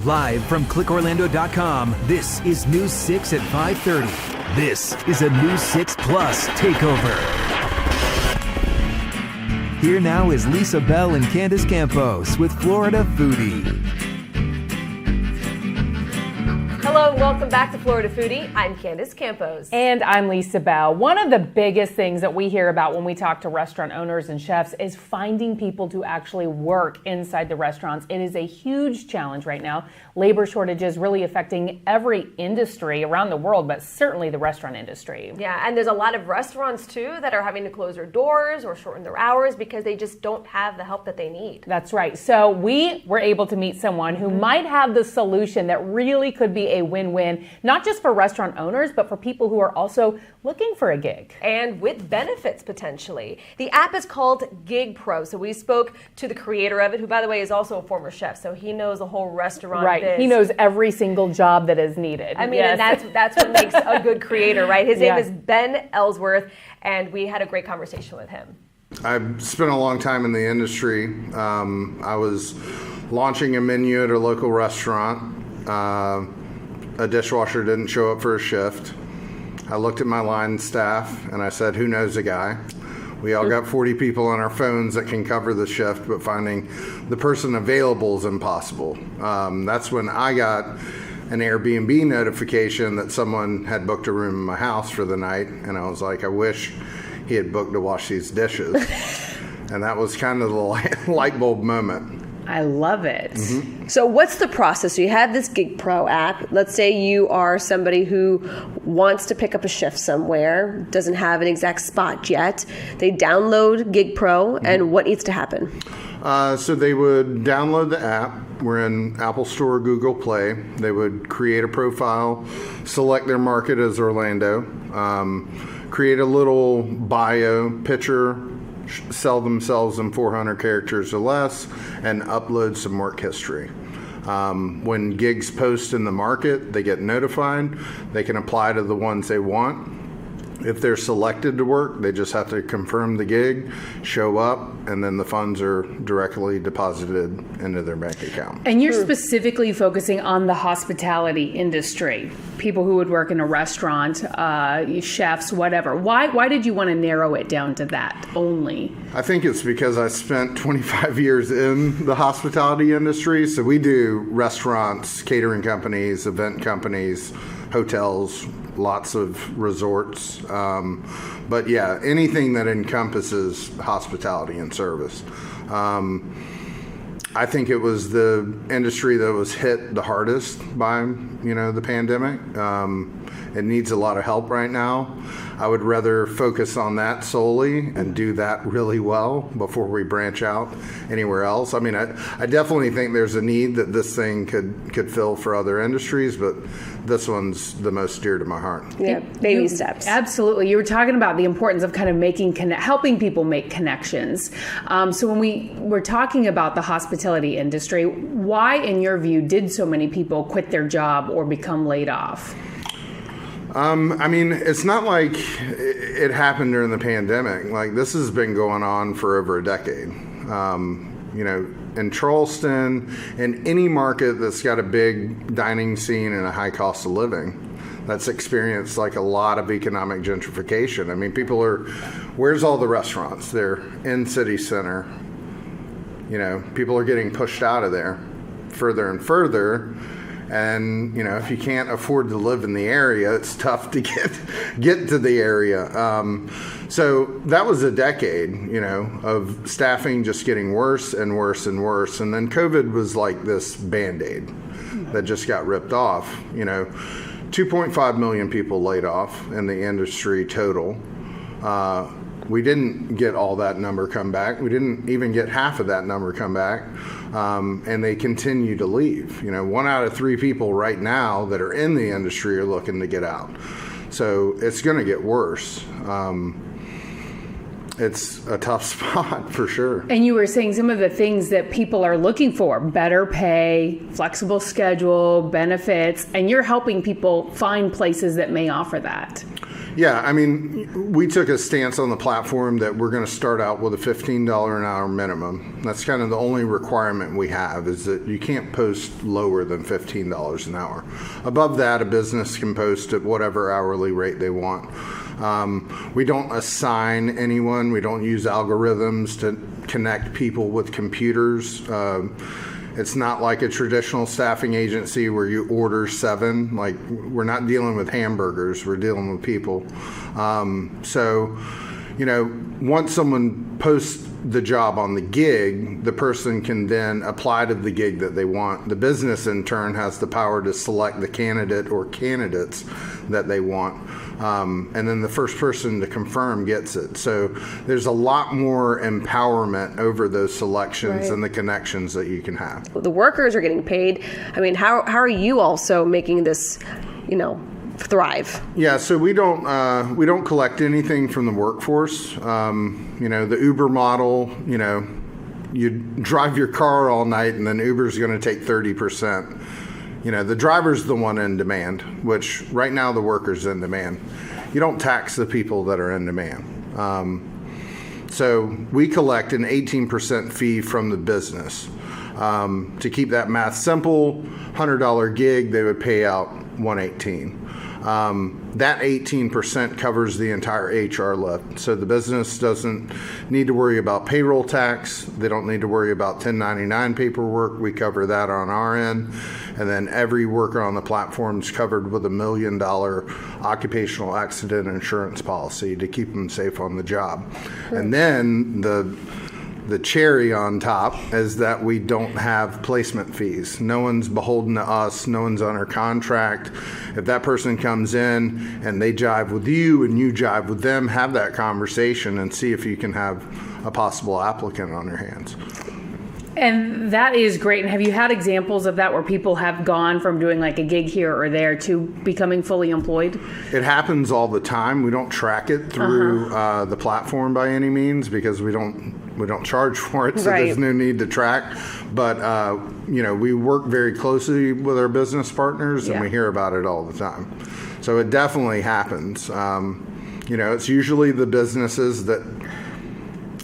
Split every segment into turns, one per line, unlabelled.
Live from clickorlando.com, this is News 6 at 5:30. This is a News 6 Plus takeover. Here now is Lisa Bell and Candace Campos with Florida Foodie.
Hello and welcome back to Florida Foodie. I'm Candace Campos.
And I'm Lisa Bell. One of the biggest things that we hear about when we talk to restaurant owners and chefs is finding people to actually work inside the restaurants. It is a huge challenge right now. Labor shortages really affecting every industry around the world, but certainly the restaurant industry.
Yeah, and there's a lot of restaurants too that are having to close their doors or shorten their hours because they just don't have the help that they need.
That's right. So we were able to meet someone who might have the solution that really could be a win-win, not just for restaurant owners, but for people who are also looking for a gig.
And with benefits, potentially. The app is called GigPro. So we spoke to the creator of it, who, by the way, is also a former chef. So he knows the whole restaurant
Right.
biz.
He knows every single job that is needed.
I mean,
yes.
and that's what makes a good creator, right? His name is Ben Ellsworth, and we had a great conversation with him.
I've spent a long time in the industry. I was launching a menu at a local restaurant. A dishwasher didn't show up for a shift. I looked at my line staff and I said, who knows a guy? We all got 40 people on our phones that can cover the shift, but finding the person available is impossible. That's when I got an Airbnb notification that someone had booked a room in my house for the night, and I was like, I wish he had booked to wash these dishes. And that was kind of the light bulb moment.
I love it.
Mm-hmm. So what's the process? So you have this GigPro app. Let's say you are somebody who wants to pick up a shift somewhere, doesn't have an exact spot yet. They download GigPro, and what needs to happen?
So they would download the app. We're in Apple Store, Google Play. They would create a profile, select their market as Orlando, create a little bio picture, sell themselves in 400 characters or less, and upload some work history. When gigs post in the market, they get notified. They can apply to the ones they want. If they're selected to work, they just have to confirm the gig, show up, and then the funds are directly deposited into their bank account.
And you're specifically focusing on the hospitality industry, people who would work in a restaurant, chefs, whatever. Why did you want to narrow it down to that only?
I think it's because I spent 25 years in the hospitality industry. So we do restaurants, catering companies, event companies, hotels, lots of resorts. But yeah, anything that encompasses hospitality and service. I think it was the industry that was hit the hardest by, the pandemic. It needs a lot of help right now. I would rather focus on that solely and do that really well before we branch out anywhere else. I mean, I definitely think there's a need that this thing could fill for other industries, but this one's the most dear to my heart.
Yeah, baby steps.
Absolutely. You were talking about the importance of kind of helping people make connections. So when we were talking about the hospitality industry, why, in your view, did so many people quit their job or become laid off?
I mean, it's not like it happened during the pandemic. Like, this has been going on for over a decade. In Charleston, in any market that's got a big dining scene and a high cost of living, that's experienced like a lot of economic gentrification. I mean, where's all the restaurants? They're in city center. People are getting pushed out of there further and further. And, if you can't afford to live in the area, it's tough to get to the area. So that was a decade, of staffing just getting worse and worse and worse. And then COVID was like this Band-Aid that just got ripped off. 2.5 million people laid off in the industry total. We didn't get all that number come back. We didn't even get half of that number come back. And they continue to leave. 1 out of 3 people right now that are in the industry are looking to get out. So it's going to get worse. It's a tough spot for sure.
And you were saying some of the things that people are looking for: better pay, flexible schedule, benefits, and you're helping people find places that may offer that.
Yeah, I mean, we took a stance on the platform that we're going to start out with a $15 an hour minimum. That's kind of the only requirement we have, is that you can't post lower than $15 an hour. Above that, a business can post at whatever hourly rate they want. We don't assign anyone. We don't use algorithms to connect people with computers. It's not like a traditional staffing agency where you order 7. Like, we're not dealing with hamburgers. We're dealing with people. So, once someone posts the job on the gig, the person can then apply to the gig that they want. The business, in turn, has the power to select the candidate or candidates that they want. And then the first person to confirm gets it. So there's a lot more empowerment over those selections and the connections that you can have.
The workers are getting paid. I mean, how are you also making this, thrive?
Yeah, so we don't collect anything from the workforce. The Uber model, you drive your car all night and then Uber's going to take 30%. The driver's the one in demand, which right now the worker's in demand. You don't tax the people that are in demand. So we collect an 18% fee from the business. To keep that math simple, $100 gig, they would pay out $118. That 18% covers the entire HR lift. So the business doesn't need to worry about payroll tax. They don't need to worry about 1099 paperwork. We cover that on our end. And then every worker on the platform is covered with $1 million occupational accident insurance policy to keep them safe on the job. And then the cherry on top is that we don't have placement fees. No one's beholden to us. No one's on our contract. If that person comes in and they jive with you and you jive with them, have that conversation and see if you can have a possible applicant on your hands.
And that is great. And have you had examples of that where people have gone from doing like a gig here or there to becoming fully employed?
It happens all the time. We don't track it through the platform by any means because we don't charge for it, so there's no need to track. But we work very closely with our business partners, and we hear about it all the time. So it definitely happens. It's usually the businesses that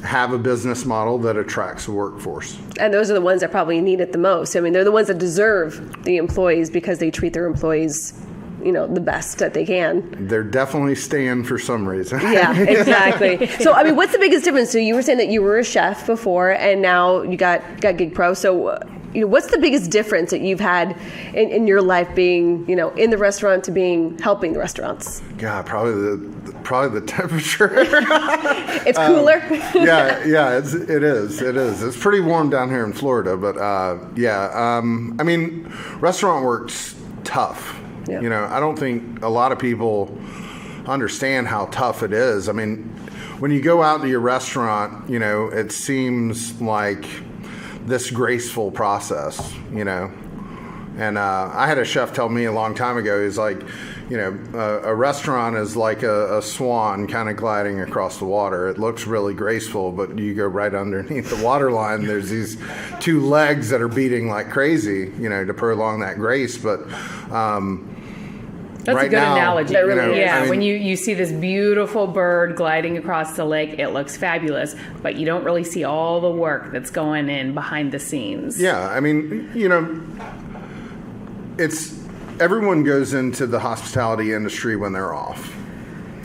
have a business model that attracts a workforce.
And those are the ones that probably need it the most. I mean, they're the ones that deserve the employees because they treat their employees the best that they can.
They're definitely staying for some reason.
Yeah, exactly. So, I mean, what's the biggest difference? So you were saying that you were a chef before and now you got GigPro. So, what's the biggest difference that you've had in your life being, in the restaurant to helping the restaurants?
God, probably the temperature.
It's cooler.
It is. It's pretty warm down here in Florida, but I mean, restaurant work's tough. Yeah. I don't think a lot of people understand how tough it is. I mean, when you go out to your restaurant, it seems like this graceful process, And I had a chef tell me a long time ago, he's like, a restaurant is like a swan kind of gliding across the water. It looks really graceful, but you go right underneath the waterline. There's these 2 legs that are beating like crazy, to prolong that grace. But
that's
right
a good
now,
analogy.
I mean,
when you see this beautiful bird gliding across the lake, it looks fabulous, but you don't really see all the work that's going in behind the scenes.
Yeah, I mean, everyone goes into the hospitality industry when they're off.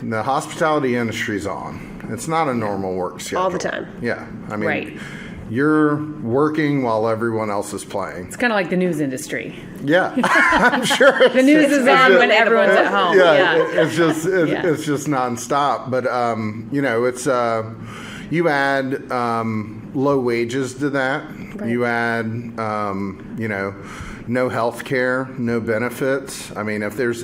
The hospitality industry's on. It's not a normal work schedule.
All the time.
Yeah, I mean, you're working while everyone else is playing.
It's kind of like the news industry.
Yeah, I'm sure.
The news is on when everyone's at home.
It's just nonstop. But it's you add low wages to that. Right. You add no health care, no benefits. I mean, if there's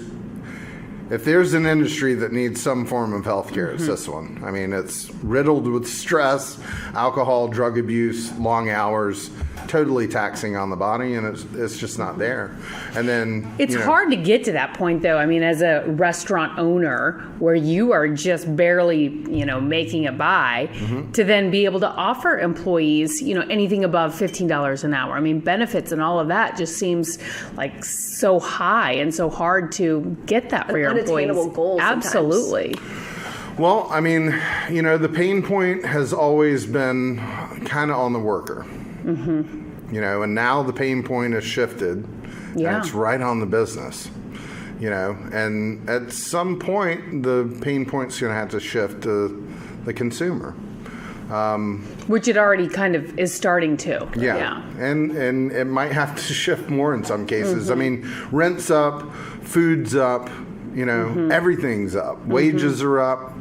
an industry that needs some form of health care, it's this one. I mean, it's riddled with stress, alcohol, drug abuse, long hours, totally taxing on the body, and it's just not there. And then
it's hard to get to that point, though. I mean, as a restaurant owner, where you are just barely, making it by, to then be able to offer employees, anything above $15 an hour. I mean, benefits and all of that just seems like so high and so hard to get that for your employees.
unattainable goal sometimes.
Absolutely.
Well, I mean, the pain point has always been kind of on the worker. And now the pain point has shifted.
Yeah.
And it's right on the business. And at some point, the pain point's going to have to shift to the consumer.
Which it already kind of is starting to.
Yeah. And it might have to shift more in some cases. I mean, rent's up, food's up, everything's up. Wages are up.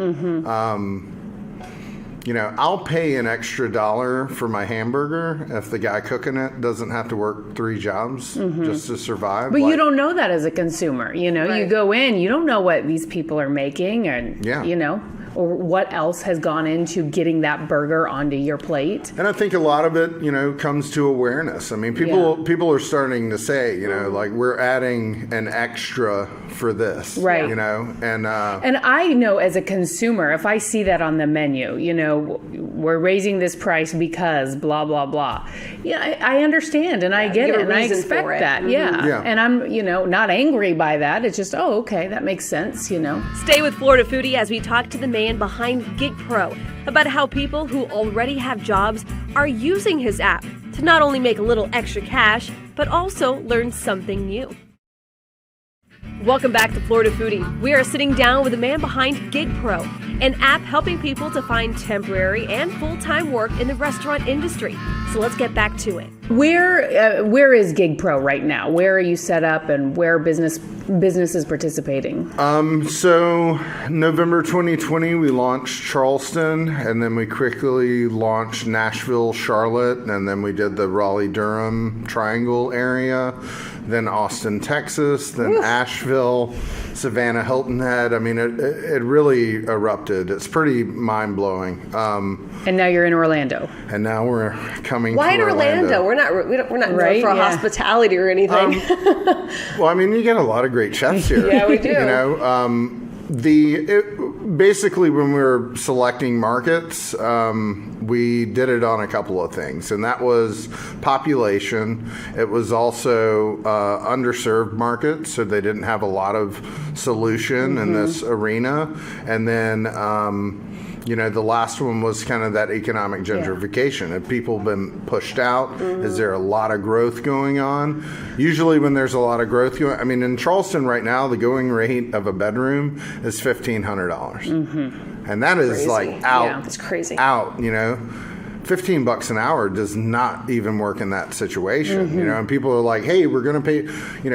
I'll pay an extra $1 for my hamburger if the guy cooking it doesn't have to work 3 jobs just to survive.
But you don't know that as a consumer. You go in, you don't know what these people are making, and or what else has gone into getting that burger onto your plate.
And I think a lot of it, comes to awareness. I mean, people are starting to say, like, we're adding an extra for this,
right?
And
I know as a consumer, if I see that on the menu, we're raising this price because blah blah blah. Yeah, I understand and I get it and I expect that. Yeah, and I'm not angry by that. It's just okay, that makes sense.
Stay with Florida Foodie as we talk to the man behind GigPro about how people who already have jobs are using his app to not only make a little extra cash, but also learn something new. Welcome back to Florida Foodie. We are sitting down with the man behind GigPro, an app helping people to find temporary and full-time work in the restaurant industry. So let's get back to it.
Where is GigPro right now? Where are you set up, and where business is participating?
So November 2020, we launched Charleston, and then we quickly launched Nashville, Charlotte, and then we did the Raleigh-Durham Triangle area, then Austin, Texas, then Asheville, Savannah, Hilton Head. I mean, it really erupted. It's pretty mind-blowing.
And now you're in Orlando.
And now we're coming
Why
to
in Orlando? We're not known for hospitality or anything.
Well, I mean, you get a lot of great chefs here.
Yeah, we do.
Basically, when we were selecting markets, we did it on a couple of things, and that was population. It was also underserved markets, so they didn't have a lot of solution in this arena, and then the last one was kind of that economic gentrification. Have people been pushed out? Is there a lot of growth going on? Usually when there's a lot of growth going on, I mean, in Charleston right now, the going rate of a bedroom is $1,500. And that is
crazy.
Like out.
Yeah, it's crazy.
Out, $15 an hour does not even work in that situation, and people are like, hey, we're going to pay,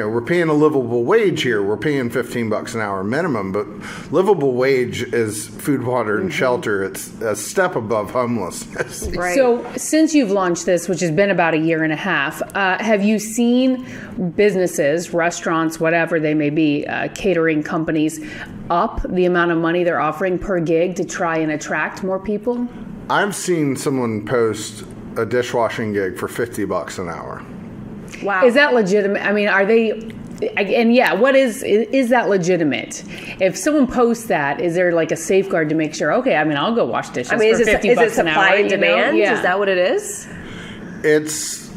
we're paying a livable wage here. We're paying $15 an hour minimum, but livable wage is food, water, and shelter. It's a step above homelessness.
Right.
So since you've launched this, which has been about a year and a half, have you seen businesses, restaurants, whatever they may be, catering companies, up the amount of money they're offering per gig to try and attract more people?
I've seen someone post a dishwashing gig for $50 an hour.
Wow.
Is that legitimate? I mean, are they, and what is that legitimate? If someone posts that, is there like a safeguard to make sure, okay, I mean, I'll go wash dishes for $50
is it
an hour?
supply and demand?
Yeah.
Is that what it is?
It's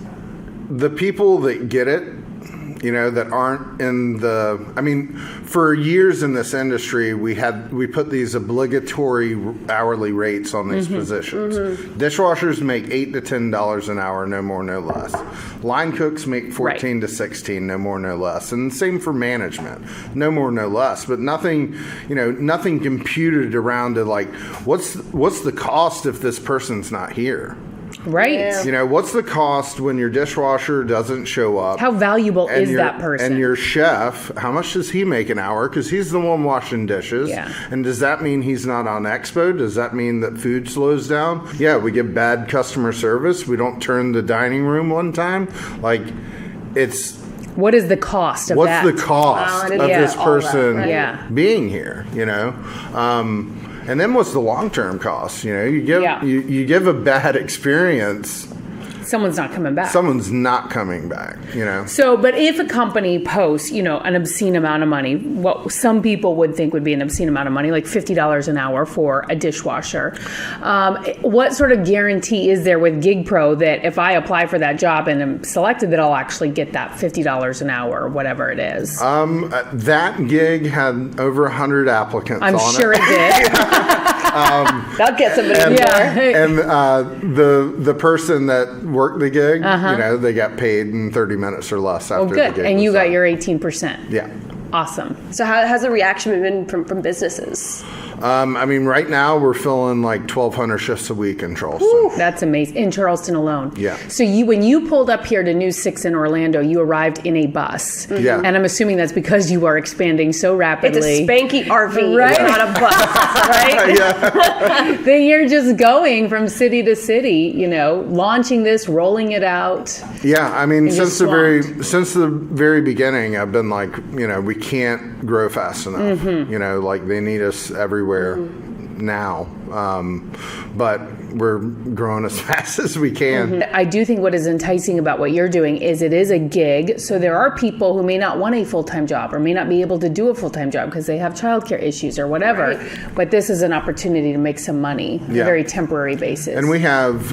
the people that get it, that aren't in for years in this industry, we put these obligatory hourly rates on these positions. Dishwashers make $8 to $10 an hour, no more, no less. Line cooks make 14 to 16, no more, no less. And same for management, no more, no less. But nothing computed around to like, what's the cost if this person's not here?
Right.
Yeah.
What's the cost when your dishwasher doesn't show up?
How valuable is that person?
And your chef, how much does he make an hour? Because he's the one washing dishes.
Yeah.
And does that mean he's not on expo? Does that mean that food slows down? Yeah, we get bad customer service. We don't turn the dining room one time. Like, it's...
What is the cost of that?
What's the cost of this person being here, And then what's the long-term cost? You give a bad experience.
someone's not coming back.
Someone's not coming back, you know.
So, but if a company posts, you know, an obscene amount of money, what some people would think would be an obscene amount of money, like $50 an hour for a dishwasher, what sort of guarantee is there with GigPro that if I apply for that job and am selected, that I'll actually get that $50 an hour or whatever it is?
That gig had over 100 applicants
I'm
on
sure
it.
it did.
That'll get somebody
And,
more.
and the person that worked the gig, you know, they got paid in 30 minutes or less after
Oh,
the
good.
gig.
And
was
you got
done.
your 18%.
Yeah.
Awesome.
So how has the reaction been from businesses?
I mean, right now we're filling like 1,200 shifts a week in Charleston.
That's amazing. In Charleston alone.
Yeah.
So when you pulled up here to News 6 in Orlando, you arrived in a bus.
Yeah.
And I'm assuming that's because you are expanding so rapidly.
It's a spanky RV,
Right.
not a bus, right?
That you're just going from city to city, you know, launching this, rolling it out.
Yeah, I mean,
And
since
just
the very beginning, I've been like, you know, we can't grow fast enough.
Mm-hmm.
You know, like they need us everywhere now, but we're growing as fast as we can.
I do think what is enticing about what you're doing is it is a gig. So there are people who may not want a full-time job or may not be able to do a full-time job because they have childcare issues or whatever.
Right.
But this is an opportunity to make some money on a
Yeah.
very temporary basis.
And we have,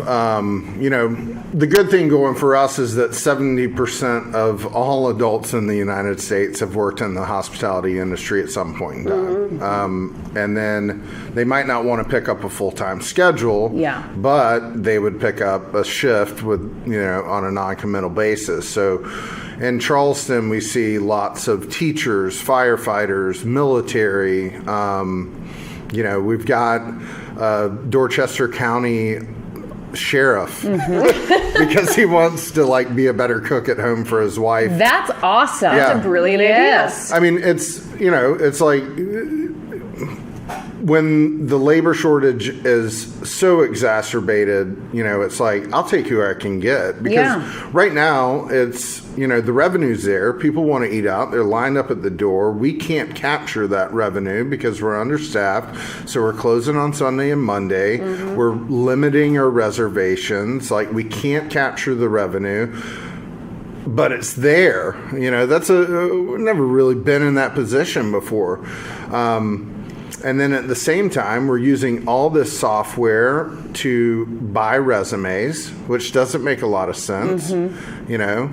you know, the good thing going for us is that 70% of all adults in the United States have worked in the hospitality industry at some point in time. And then they might not want to pick up a full-time schedule,
Yeah.
but they would pick up a shift with, you know, on a non-committal basis. So in Charleston, we see lots of teachers, firefighters, military. You know, we've got Dorchester County sheriff because he wants to like be a better cook at home for his wife.
That's awesome.
Yeah.
That's a brilliant
Yes.
I mean, it's, you know, it's like when the labor shortage is so exacerbated, you know, it's like, I'll take who I can get. Because
Yeah.
right now, it's, you know, the revenue's there. People want to eat out. They're lined up at the door. We can't capture that revenue because we're understaffed. So we're closing on Sunday and Monday. We're limiting our reservations. Like, we can't capture the revenue. But it's there. You know, we've never really been in that position before. And then at the same time, we're using all this software to buy resumes, which doesn't make a lot of sense, you know?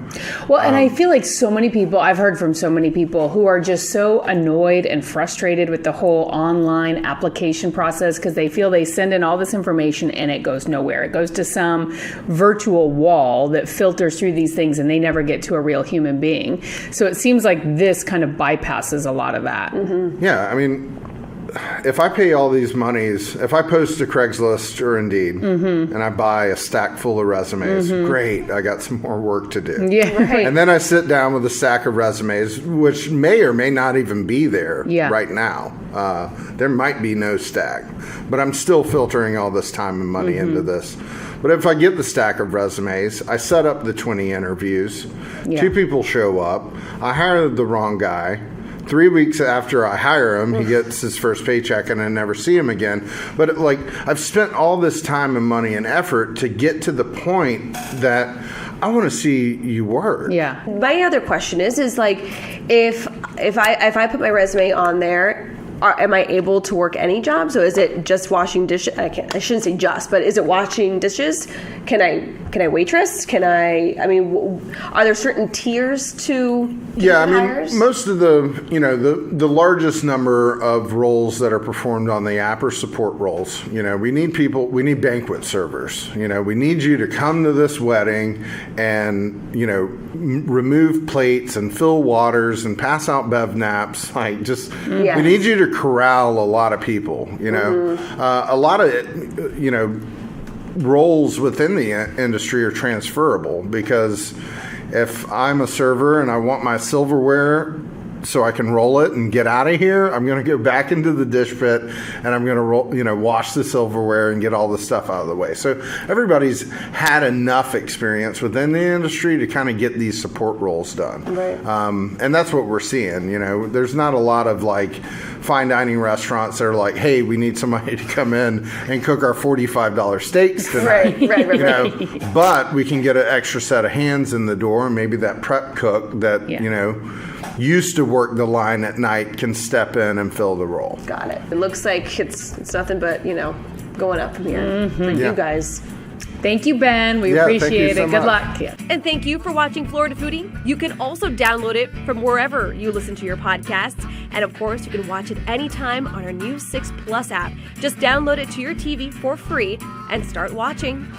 Well, and I feel like so many people, I've heard from so many people who are just so annoyed and frustrated with the whole online application process because they feel they send in all this information and it goes nowhere. It goes to some virtual wall that filters through these things and they never get to a real human being. So it seems like this kind of bypasses a lot of that.
Yeah, I mean, if I pay all these monies, if I post to Craigslist or Indeed and I buy a stack full of resumes, great, I got some more work to do.
Yeah, right.
And then I sit down with a stack of resumes, which may or may not even be there
Yeah.
right now. There might be no stack, but I'm still filtering all this time and money into this. But if I get the stack of resumes, I set up the 20 interviews,
Yeah.
2 people show up, I hire the wrong guy. 3 weeks after I hire him, he gets his first paycheck and I never see him again. But like, I've spent all this time and money and effort to get to the point that I want to see you work.
Yeah.
My other question is like, if I put my resume on there, am I able to work any job? So is it just washing dishes? I shouldn't say just, but is it washing dishes? Can I waitress? I mean, are there certain tiers to
Yeah, I mean,
hires?
most of the, you know, the largest number of roles that are performed on the app are support roles. You know, we need banquet servers. You know, we need you to come to this wedding and, you know, remove plates and fill waters and pass out bev naps. Like, just,
Yes.
we need you to corral a lot of people, you know. A lot of it, you know, roles within the industry are transferable because if I'm a server and I want my silverware so I can roll it and get out of here. I'm going to go back into the dish pit and I'm going to wash the silverware and get all the stuff out of the way. So everybody's had enough experience within the industry to kind of get these support roles done.
Right.
And that's what we're seeing. There's not a lot of like fine dining restaurants that are like, hey, we need somebody to come in and cook our $45 steaks tonight.
Right.
But we can get an extra set of hands in the door, and maybe that prep cook that used to work the line at night can step in and fill the role.
Got it. It looks like it's nothing but going up from here for you guys.
Thank you, Ben. We
thank you
appreciate
so
it. Good
much.
luck. Yeah.
And thank you for watching Florida Foodie. You can also download it from wherever you listen to your podcasts. And of course, you can watch it anytime on our new 6 Plus app. Just download it to your TV for free and start watching.